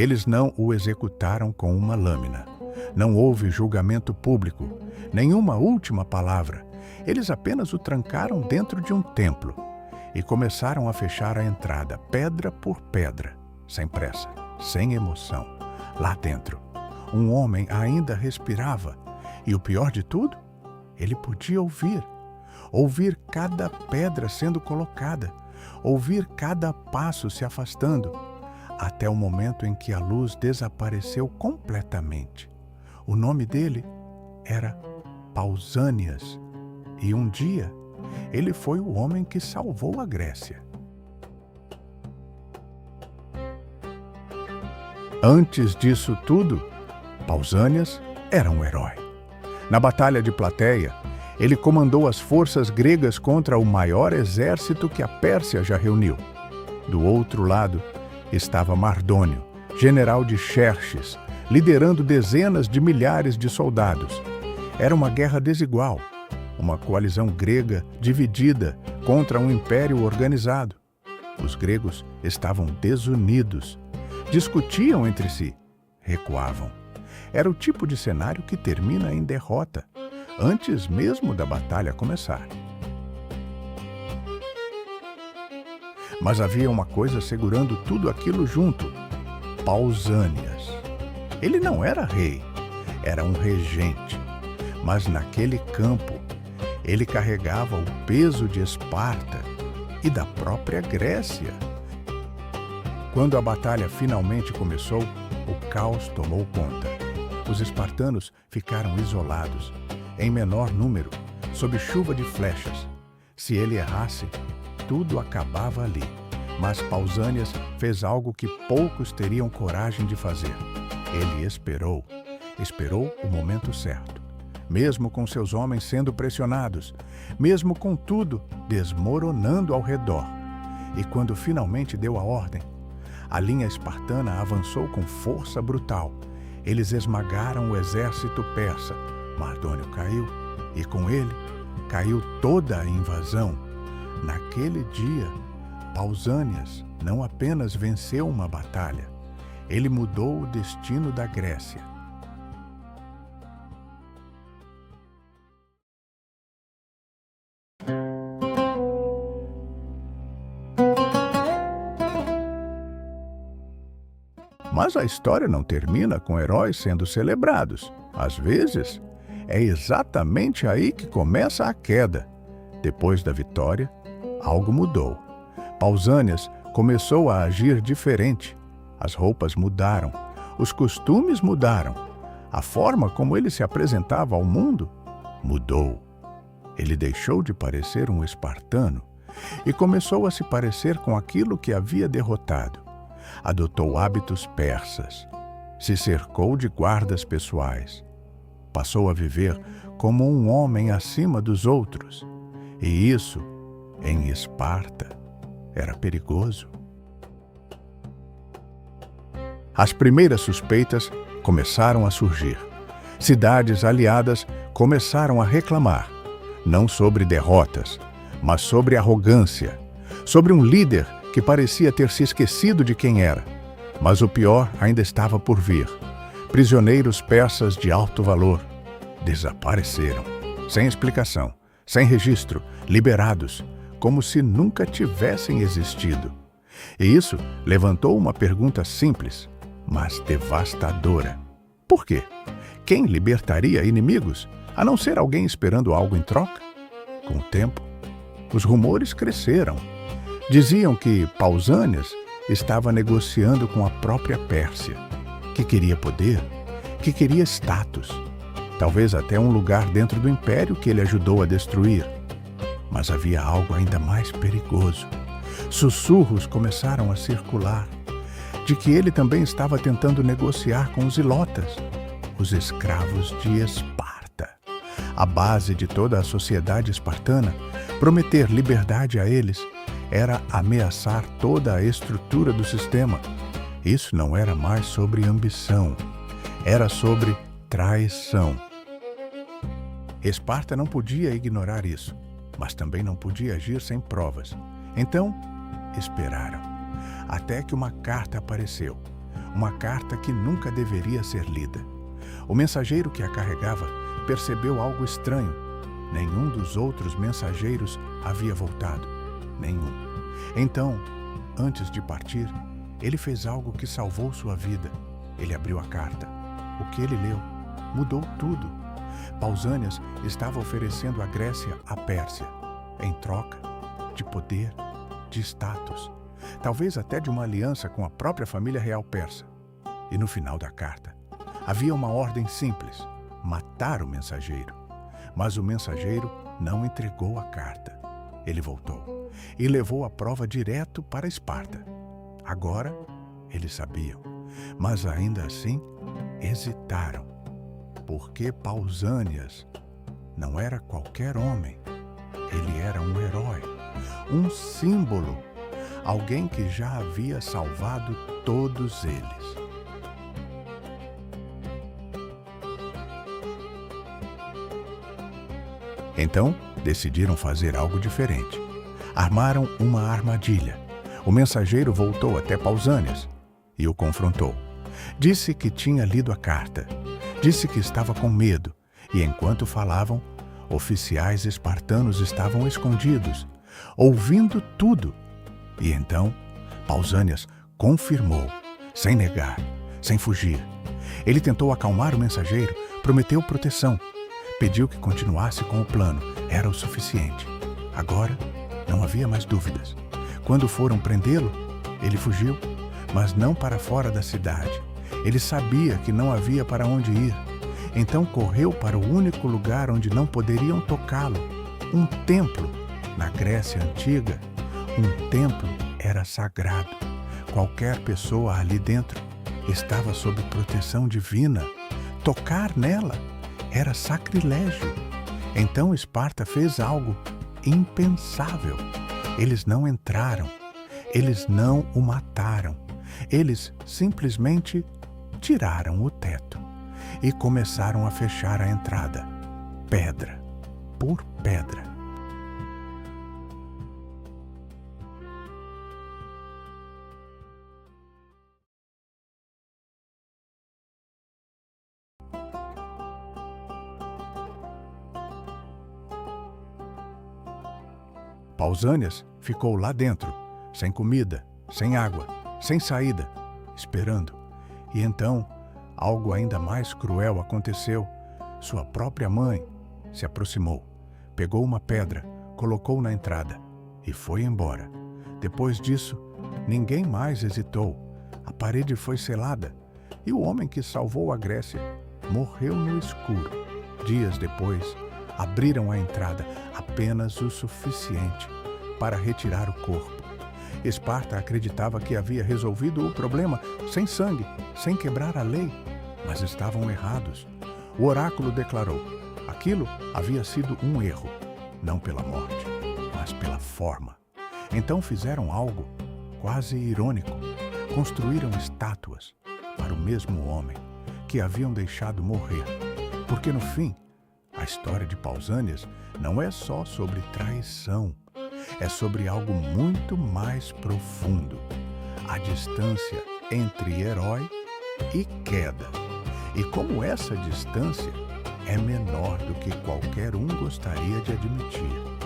Eles não o executaram com uma lâmina. Não houve julgamento público, nenhuma última palavra. Eles apenas o trancaram dentro de um templo e começaram a fechar a entrada, pedra por pedra, sem pressa, sem emoção. Lá dentro, um homem ainda respirava e o pior de tudo, ele podia ouvir cada pedra sendo colocada, ouvir cada passo se afastando, até o momento em que a luz desapareceu completamente. O nome dele era Pausânias, e um dia ele foi o homem que salvou a Grécia. Antes disso tudo, Pausânias era um herói. Na Batalha de Plateia, ele comandou as forças gregas contra o maior exército que a Pérsia já reuniu. Do outro lado estava Mardônio, general de Xerxes, liderando dezenas de milhares de soldados. Era uma guerra desigual, uma coalizão grega dividida contra um império organizado. Os gregos estavam desunidos, discutiam entre si, recuavam. Era o tipo de cenário que termina em derrota, antes mesmo da batalha começar. Mas havia uma coisa segurando tudo aquilo junto: Pausânias. Ele não era rei, era um regente. Mas naquele campo, ele carregava o peso de Esparta e da própria Grécia. Quando a batalha finalmente começou, o caos tomou conta. Os espartanos ficaram isolados, em menor número, sob chuva de flechas. Se ele errasse, tudo acabava ali. Mas Pausânias fez algo que poucos teriam coragem de fazer. Ele esperou o momento certo. Mesmo com seus homens sendo pressionados, mesmo com tudo desmoronando ao redor. E quando finalmente deu a ordem, a linha espartana avançou com força brutal. Eles esmagaram o exército persa. Mardônio caiu, e com ele caiu toda a invasão. Naquele dia, Pausânias não apenas venceu uma batalha, ele mudou o destino da Grécia. Mas a história não termina com heróis sendo celebrados. Às vezes, é exatamente aí que começa a queda. Depois da vitória, algo mudou. Pausânias começou a agir diferente. As roupas mudaram, os costumes mudaram, a forma como ele se apresentava ao mundo mudou. Ele deixou de parecer um espartano e começou a se parecer com aquilo que havia derrotado. Adotou hábitos persas, se cercou de guardas pessoais, passou a viver como um homem acima dos outros. E isso, em Esparta, era perigoso. As primeiras suspeitas começaram a surgir. Cidades aliadas começaram a reclamar, não sobre derrotas, mas sobre arrogância, sobre um líder que parecia ter se esquecido de quem era. Mas o pior ainda estava por vir. Prisioneiros persas de alto valor desapareceram, sem explicação, sem registro, liberados, como se nunca tivessem existido. E isso levantou uma pergunta simples, mas devastadora. Por quê? Quem libertaria inimigos, a não ser alguém esperando algo em troca? Com o tempo, os rumores cresceram. Diziam que Pausânias estava negociando com a própria Pérsia, que queria poder, que queria status, talvez até um lugar dentro do império que ele ajudou a destruir. Mas havia algo ainda mais perigoso. Sussurros começaram a circular de que ele também estava tentando negociar com os ilotas, os escravos de Esparta. A base de toda a sociedade espartana, prometer liberdade a eles, era ameaçar toda a estrutura do sistema. Isso não era mais sobre ambição, era sobre traição. Esparta não podia ignorar isso, mas também não podia agir sem provas. Então, esperaram, até que uma carta apareceu, uma carta que nunca deveria ser lida. O mensageiro que a carregava percebeu algo estranho. Nenhum dos outros mensageiros havia voltado. Nenhum. Então, antes de partir, ele fez algo que salvou sua vida. Ele abriu a carta. O que ele leu mudou tudo. Pausânias estava oferecendo a Grécia à Pérsia, em troca de poder, de status, talvez até de uma aliança com a própria família real persa. E no final da carta, havia uma ordem simples: matar o mensageiro. Mas o mensageiro não entregou a carta. Ele voltou e levou a prova direto para Esparta. Agora, eles sabiam, mas ainda assim hesitaram, porque Pausânias não era qualquer homem. Ele era um herói, um símbolo, alguém que já havia salvado todos eles. Então, decidiram fazer algo diferente. Armaram uma armadilha. O mensageiro voltou até Pausânias e o confrontou. Disse que tinha lido a carta. Disse que estava com medo. E enquanto falavam, oficiais espartanos estavam escondidos, ouvindo tudo. E então, Pausânias confirmou, sem negar, sem fugir. Ele tentou acalmar o mensageiro, prometeu proteção. Pediu que continuasse com o plano. Era o suficiente. Agora, não havia mais dúvidas. Quando foram prendê-lo, ele fugiu, mas não para fora da cidade. Ele sabia que não havia para onde ir. Então correu para o único lugar onde não poderiam tocá-lo. Um templo. Na Grécia Antiga, um templo era sagrado. Qualquer pessoa ali dentro estava sob proteção divina. Tocar nela era sacrilégio. Então Esparta fez algo impensável. Eles não entraram. Eles não o mataram. Eles simplesmente tiraram o teto e começaram a fechar a entrada, pedra por pedra. Pausânias ficou lá dentro, sem comida, sem água, sem saída, esperando. E então, algo ainda mais cruel aconteceu. Sua própria mãe se aproximou, pegou uma pedra, colocou na entrada e foi embora. Depois disso, ninguém mais hesitou. A parede foi selada e o homem que salvou a Grécia morreu no escuro. Dias depois, abriram a entrada apenas o suficiente para retirar o corpo. Esparta acreditava que havia resolvido o problema sem sangue, sem quebrar a lei, mas estavam errados. O oráculo declarou: aquilo havia sido um erro, não pela morte, mas pela forma. Então fizeram algo quase irônico. Construíram estátuas para o mesmo homem que haviam deixado morrer, porque no fim, a história de Pausânias não é só sobre traição, é sobre algo muito mais profundo. A distância entre herói e queda. E como essa distância é menor do que qualquer um gostaria de admitir.